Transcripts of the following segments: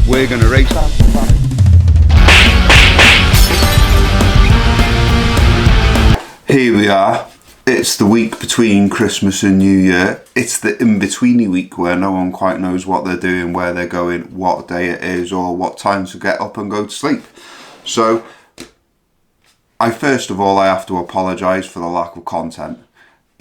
we're going to race. Here we are. It's the week between Christmas and New Year. It's the in-betweeny week where no one quite knows what they're doing, where they're going, what day it is, or what time to get up and go to sleep. So, first of all, I have to apologise for the lack of content.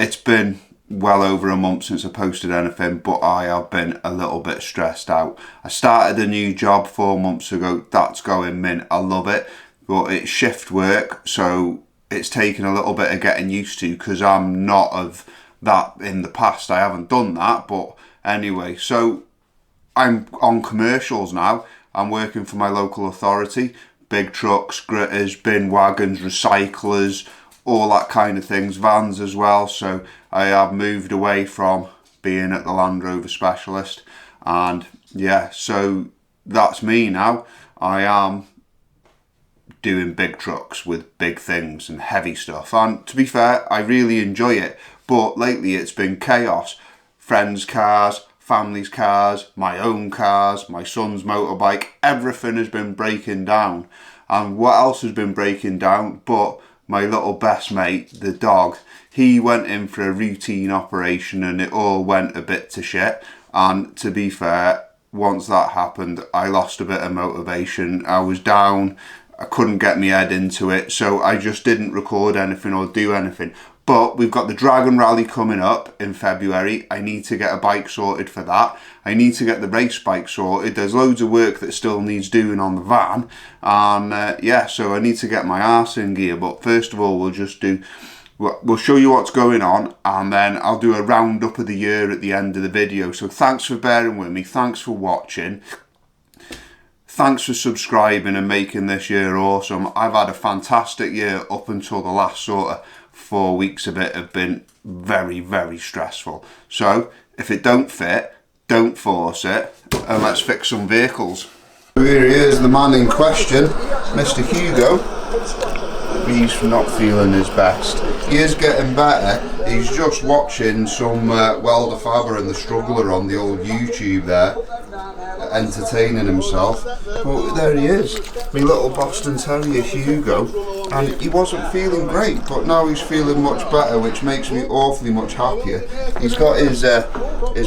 It's been well over a month since I posted anything, but I have been a little bit stressed out. I started a new job 4 months ago. That's going mint. I love it, but it's shift work, so it's taken a little bit of getting used to because I'm not of that in the past. I haven't done that, but anyway, so I'm on commercials now. I'm working for my local authority, big trucks, gritters, bin wagons, recyclers, all that kind of things, vans as well. So I have moved away from being at the Land Rover specialist, and yeah, so that's me now. I am doing big trucks with big things and heavy stuff, and to be fair, I really enjoy it, but lately it's been chaos. Friends' cars, family's cars, my own cars, my son's motorbike, everything has been breaking down. And what else has been breaking down but my little best mate, the dog. He went in for a routine operation and it all went a bit to shit, and to be fair, once that happened I lost a bit of motivation. I was down, I couldn't get my head into it, so I just didn't record anything or do anything. But we've got the Dragon Rally coming up in February. I need to get a bike sorted for that. I need to get the race bike sorted. There's loads of work that still needs doing on the van. And yeah, so I need to get my arse in gear. But first of all, we'll show you what's going on, and then I'll do a roundup of the year at the end of the video. So thanks for bearing with me. Thanks for watching. Thanks for subscribing and making this year awesome. I've had a fantastic year up until the last sort of 4 weeks of it have been very, very stressful. So if it don't fit, don't force it, and let's fix some vehicles. So here he is, the man in question, Mr. Hugo. He's not feeling his best. He is getting better. He's just watching some Welder Faber and the Struggler on the old YouTube there, entertaining himself. But there he is, my little Boston Terrier Hugo, and he wasn't feeling great, but now he's feeling much better, which makes me awfully much happier. He's got his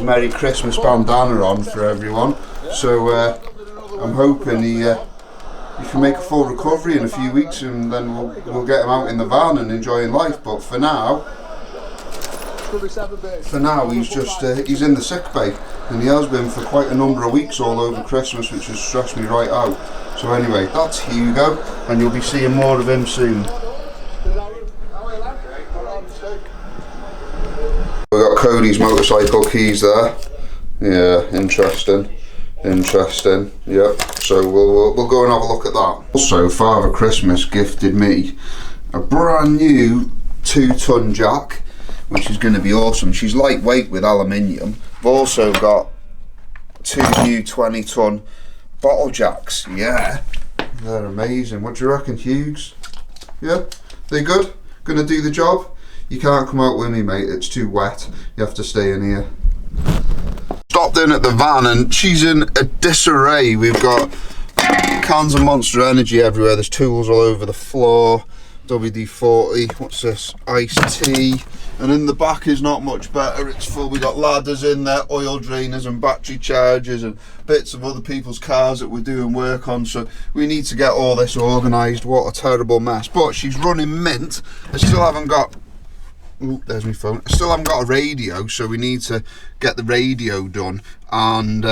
Merry Christmas bandana on for everyone, so I'm hoping he can make a full recovery in a few weeks, and then we'll get him out in the van and enjoying life. But for now he's in the sick bay, and he has been for quite a number of weeks all over Christmas, which has stressed me right out. So anyway, that's Hugo, and you'll be seeing more of him soon. We've got Cody's motorcycle keys there. Yeah, interesting. Yep, so we'll go and have a look at that. Also, Father Christmas gifted me a brand new 2-ton jack, which is going to be awesome. She's lightweight with aluminium. I've also got 2 new 20-ton bottle jacks. Yeah, they're amazing. What do you reckon, Hughes? Yeah, they good? Gonna do the job? You can't come out with me, mate, it's too wet. You have to stay in here. Stopped in at the van and she's in a disarray. We've got cans of Monster Energy everywhere. There's tools all over the floor. WD-40, what's this? Iced tea. And in the back is not much better. It's full. We got ladders in there, oil drainers and battery chargers and bits of other people's cars that we're doing work on. So we need to get all this organised. What a terrible mess. But she's running mint. I still haven't got... Ooh, there's my phone. I still haven't got a radio, so we need to get the radio done. And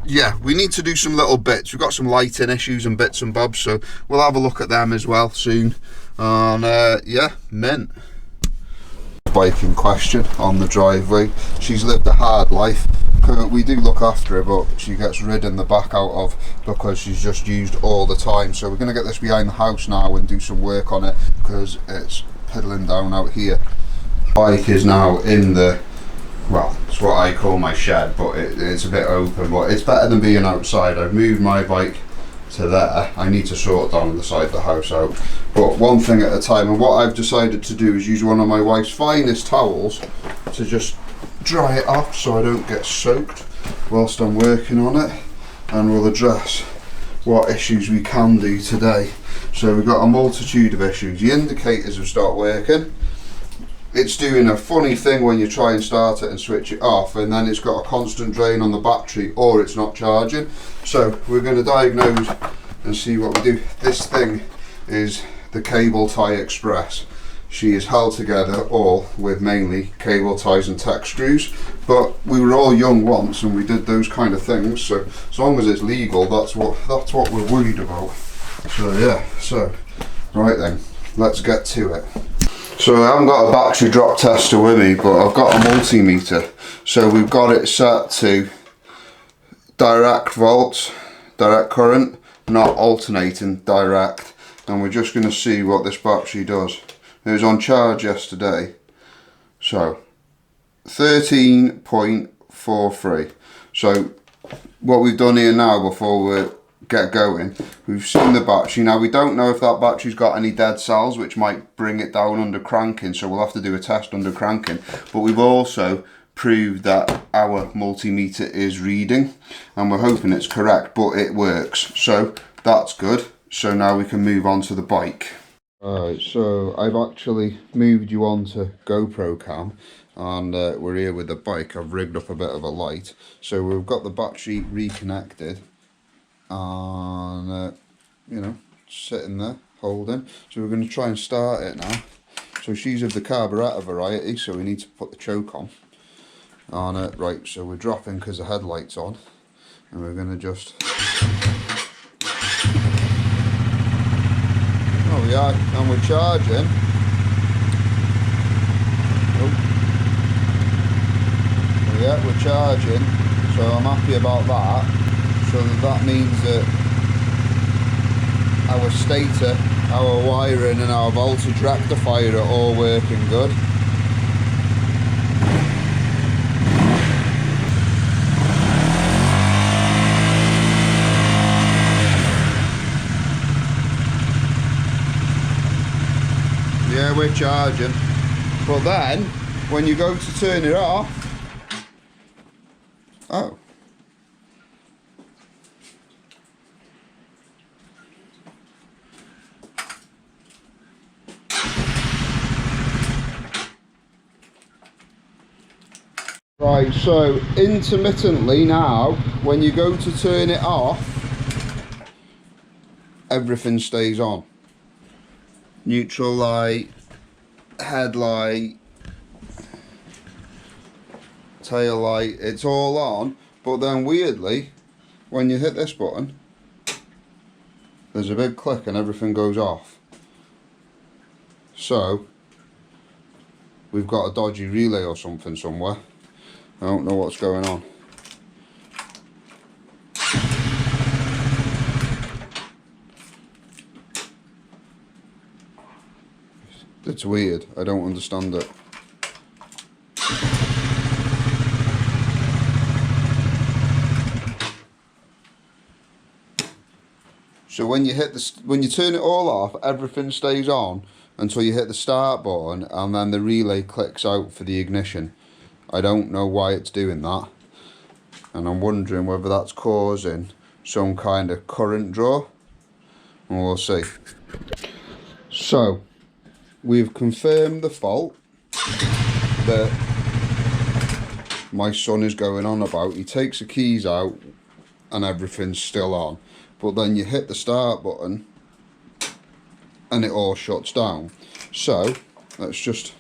yeah, we need to do some little bits. We've got some lighting issues and bits and bobs, so we'll have a look at them as well soon. And yeah, mint. Bike in question on the driveway. She's lived a hard life. We do look after her, but she gets ridden the back out of because she's just used all the time. So we're going to get this behind the house now and do some work on it because it's piddling down out here. Bike is now in the, well, it's what I call my shed, but it's a bit open, but it's better than being outside. I've moved my bike to there. I need to sort down the side of the house out, but one thing at a time. And what I've decided to do is use one of my wife's finest towels to just dry it off so I don't get soaked whilst I'm working on it. and we'll address what issues we can do today. So we've got a multitude of issues. The indicators have stopped working. It's doing a funny thing when you try and start it and switch it off, and then it's got a constant drain on the battery, or it's not charging. So we're going to diagnose and see what we do. This thing is the cable tie express. She is held together all with mainly cable ties and tack screws, but we were all young once and we did those kind of things, so as long as it's legal, that's what we're worried about. So yeah, so right then, let's get to it. So I haven't got a battery drop tester with me, but I've got a multimeter. So we've got it set to direct volts, direct current, not alternating, direct. And we're just going to see what this battery does. It was on charge yesterday. So 13.43. So what we've done here now before we get going, we've seen the battery. Now we don't know if that battery's got any dead cells, which might bring it down under cranking, so we'll have to do a test under cranking. But we've also proved that our multimeter is reading, and we're hoping it's correct, but it works, so that's good. So now we can move on to the bike. Alright, so I've actually moved you on to GoPro cam, and we're here with the bike. I've rigged up a bit of a light, so we've got the battery reconnected, and you know, sitting there holding. So we're going to try and start it now. So she's of the carburettor variety, so we need to put the choke on. And right, so we're dropping because the headlight's on, and we're going to just, oh yeah, and we're charging. Oh yeah, we're charging, so I'm happy about that. So that means that our stator, our wiring and our voltage rectifier are all working good. Yeah, we're charging. But then, when you go to turn it off, oh. Right, so intermittently now, when you go to turn it off, everything stays on. Neutral light, headlight, tail light, it's all on. But then weirdly, when you hit this button, there's a big click and everything goes off. So we've got a dodgy relay or something somewhere. I don't know what's going on. It's weird, I don't understand it. So when you turn it all off, everything stays on until you hit the start button, and then the relay clicks out for the ignition. I don't know why it's doing that, and I'm wondering whether that's causing some kind of current draw, and we'll see. So we've confirmed the fault that my son is going on about. He takes the keys out and everything's still on, but then you hit the start button and it all shuts down. So let's just,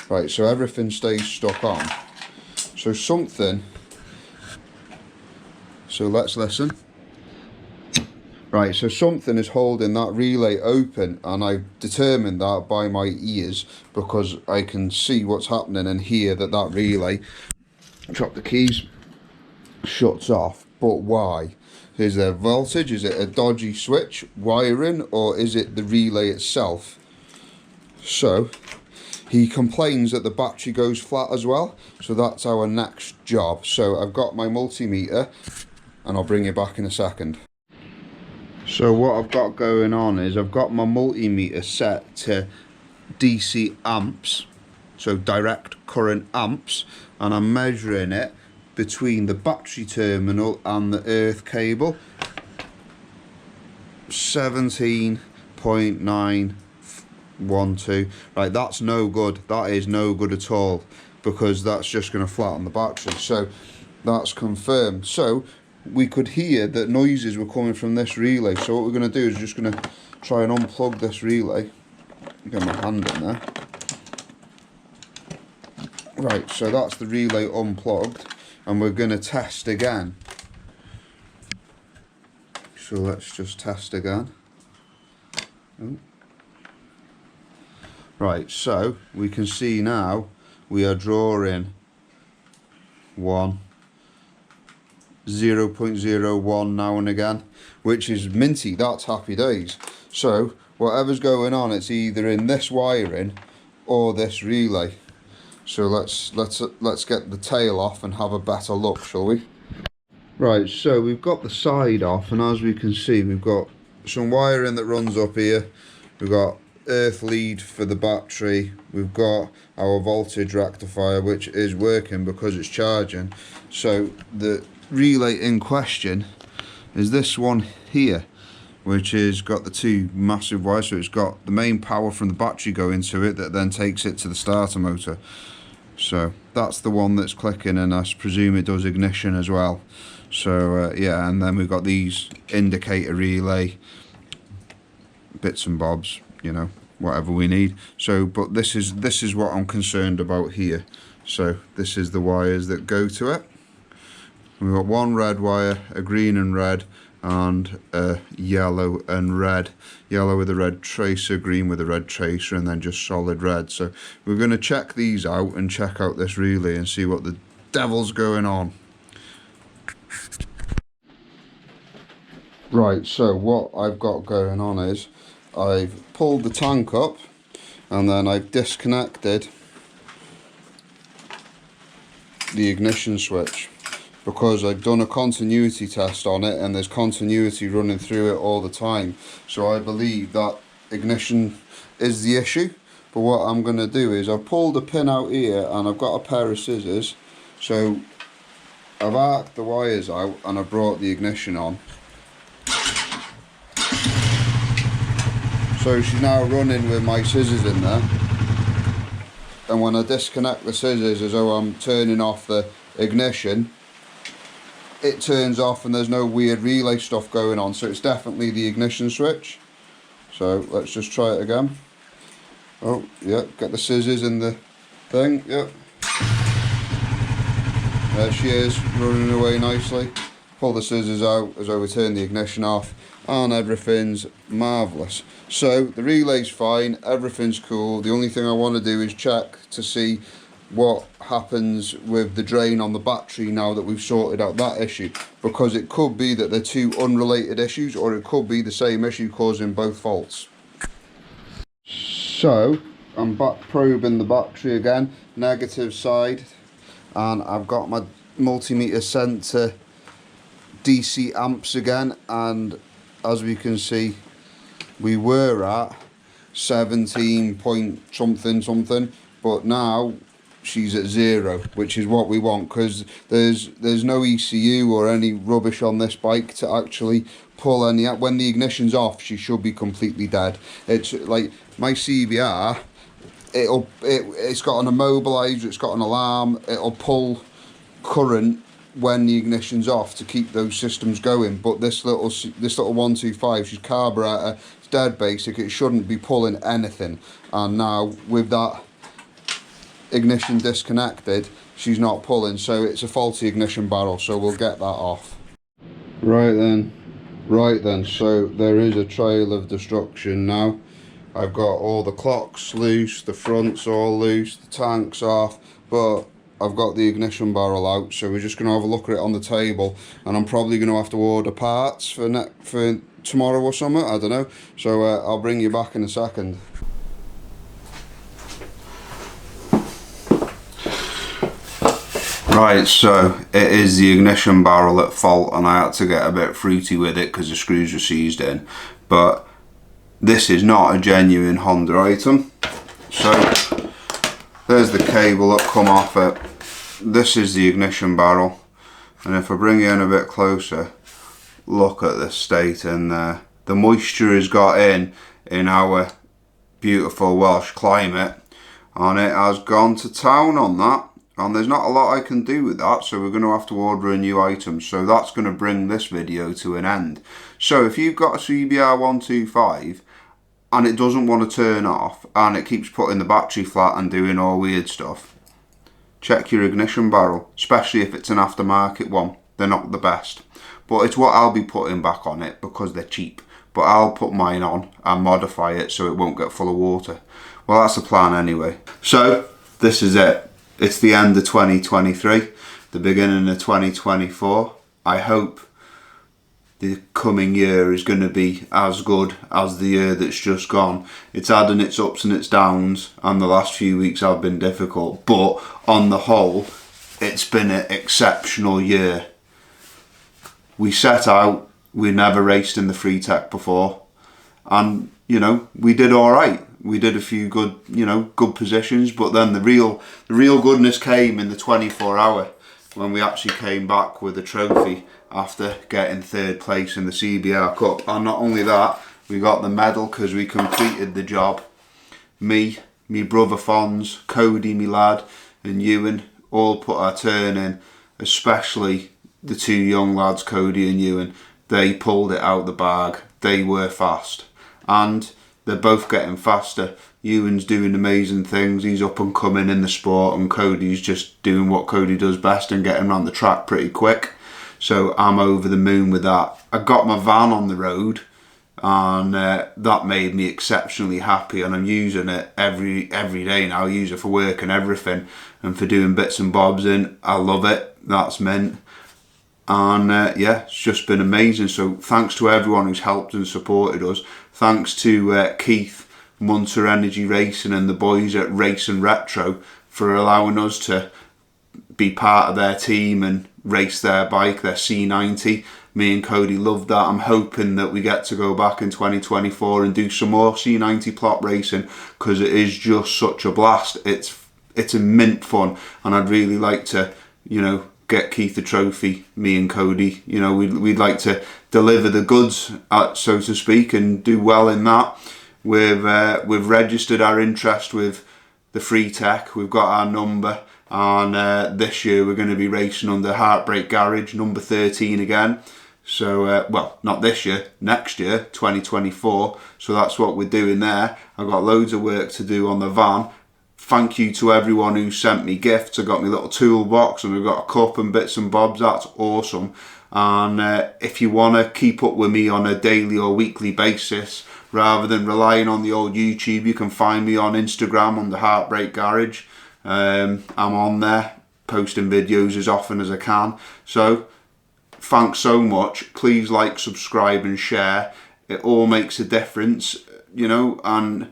right, so everything stays stuck on. So let's listen. Right, so something is holding that relay open, and I've determined that by my ears, because I can see what's happening and hear that that relay, drop the keys, shuts off. But why? Is there voltage? Is it a dodgy switch, wiring, or is it the relay itself? So he complains that the battery goes flat as well, so that's our next job. So I've got my multimeter, and I'll bring you back in a second. So what I've got going on is I've got my multimeter set to DC amps, so direct current amps, and I'm measuring it between the battery terminal and the earth cable. 17.912. Right, that's no good. That is no good at all, because that's just going to flatten the battery. So that's confirmed. So we could hear that noises were coming from this relay. So what we're going to do is just going to try and unplug this relay. Get my hand in there. Right, so that's the relay unplugged, and we're going to test again. So let's just test again. Oh. Right, so we can see now we are drawing 0.01 now and again, which is minty. That's happy days. So whatever's going on, it's either in this wiring or this relay. So let's get the tail off and have a better look, shall we? Right, so we've got the side off, and as we can see, we've got some wiring that runs up here. We've got earth lead for the battery. We've got our voltage rectifier, which is working because it's charging. So the relay in question is this one here, which has got the two massive wires. So it's got the main power from the battery going to it that then takes it to the starter motor. So that's the one that's clicking, and I presume it does ignition as well. So yeah, and then we've got these indicator relay bits and bobs, you know, whatever we need. So but this is what I'm concerned about here. So this is the wires that go to it. We've got one red wire, a green and red, and a yellow and red. Yellow with a red tracer, green with a red tracer, and then just solid red. So we're going to check these out and check out this relay and see what the devil's going on. Right, so what I've got going on is I've pulled the tank up, and then I've disconnected the ignition switch, because I've done a continuity test on it and there's continuity running through it all the time. So I believe that ignition is the issue. But what I'm going to do is I've pulled a pin out here, and I've got a pair of scissors. So I've arced the wires out and I've brought the ignition on. So she's now running with my scissors in there. And when I disconnect the scissors, as though I'm turning off the ignition, it turns off and there's no weird relay stuff going on. So it's definitely the ignition switch. So let's just try it again. Oh yeah, get the scissors in the thing. Yep, there she is, running away nicely. Pull the scissors out as I would turn the ignition off, and everything's marvellous. So the relay's fine, everything's cool. The only thing I want to do is check to see what happens with the drain on the battery now that we've sorted out that issue, because it could be that they're two unrelated issues, or it could be the same issue causing both faults. So I'm back probing the battery again, negative side, and I've got my multimeter sent to DC amps again, and as we can see, we were at 17 point something, but now she's at 0, which is what we want, because there's no ECU or any rubbish on this bike to actually pull any. When the ignition's off, she should be completely dead. It's like my CBR, it's got an immobilizer, it's got an alarm, it'll pull current when the ignition's off to keep those systems going. But this little 125, she's carburetor, it's dead basic, it shouldn't be pulling anything. And now with that ignition disconnected, she's not pulling, so it's a faulty ignition barrel, so we'll get that off. Right then, so there is a trail of destruction now. I've got all the clocks loose, the front's all loose, the tank's off, but I've got the ignition barrel out, so we're just going to have a look at it on the table, and I'm probably going to have to order parts for tomorrow or something, I don't know. So I'll bring you back in a second. Right, so it is the ignition barrel at fault, and I had to get a bit fruity with it because the screws were seized in. But this is not a genuine Honda item. So there's the cable that come off it. This is the ignition barrel. And if I bring you in a bit closer, look at the state in there. The moisture has got in our beautiful Welsh climate, and it has gone to town on that. And there's not a lot I can do with that, so we're going to have to order a new item. So that's going to bring this video to an end. So if you've got a CBR 125 and it doesn't want to turn off and it keeps putting the battery flat and doing all weird stuff, check your ignition barrel, especially if it's an aftermarket one. They're not the best, but it's what I'll be putting back on it because they're cheap. But I'll put mine on and modify it so it won't get full of water. Well, that's the plan anyway. So this is it. It's the end of 2023, the beginning of 2024. I hope the coming year is going to be as good as the year that's just gone. It's had its ups and its downs, and the last few weeks have been difficult. But on the whole, it's been an exceptional year. We set out, we never raced in the free tech before, and you know, we did all right. We did a few good, you know, good positions, but then the real goodness came in the 24-hour when we actually came back with a trophy after getting third place in the CBR Cup. And not only that, we got the medal because we completed the job. Me brother Fonz, Cody, me lad, and Ewan all put our turn in, especially the two young lads, Cody and Ewan. They pulled it out the bag. They were fast. And they're both getting faster. Ewan's doing amazing things. He's up and coming in the sport, and Cody's just doing what Cody does best and getting around the track pretty quick. So I'm over the moon with that. I got my van on the road, and that made me exceptionally happy, and I'm using it every day now. I use it for work and everything, and for doing bits and bobs in. I love it. That's mint. And yeah, it's just been amazing. So thanks to everyone who's helped and supported us. Thanks to Keith, Munter Energy Racing, and the boys at Race and Retro for allowing us to be part of their team and race their bike, their C90. Me and Cody loved that. I'm hoping that we get to go back in 2024 and do some more C90 plot racing, because it is just such a blast. It's a mint fun, and I'd really like to, you know, get Keith a trophy, me and Cody. You know, we'd like to deliver the goods, so to speak, and do well in that. We've registered our interest with the free tech. We've got our number, and this year we're going to be racing under Heartbreak Garage, number 13 again. So, well, not this year, next year, 2024. So that's what we're doing there. I've got loads of work to do on the van. Thank you to everyone who sent me gifts. I got my little toolbox, and we've got a cup and bits and bobs. That's awesome. And if you want to keep up with me on a daily or weekly basis, rather than relying on the old YouTube, you can find me on Instagram on the Heartbreak Garage. I'm on there posting videos as often as I can. So thanks so much. Please like, subscribe and share. It all makes a difference, you know, and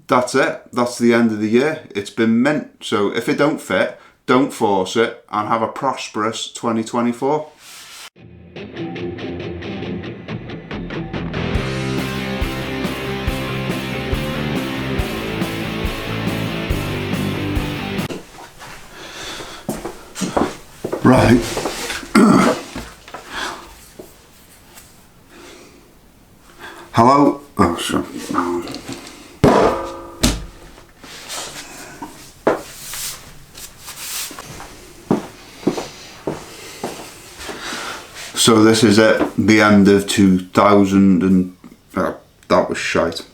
that's it. That's the end of the year. It's been mint. So if it don't fit, don't force it, and have a prosperous 2024. Right. Hello. Oh, sure. So this is it, the end of 2000 and that was shite.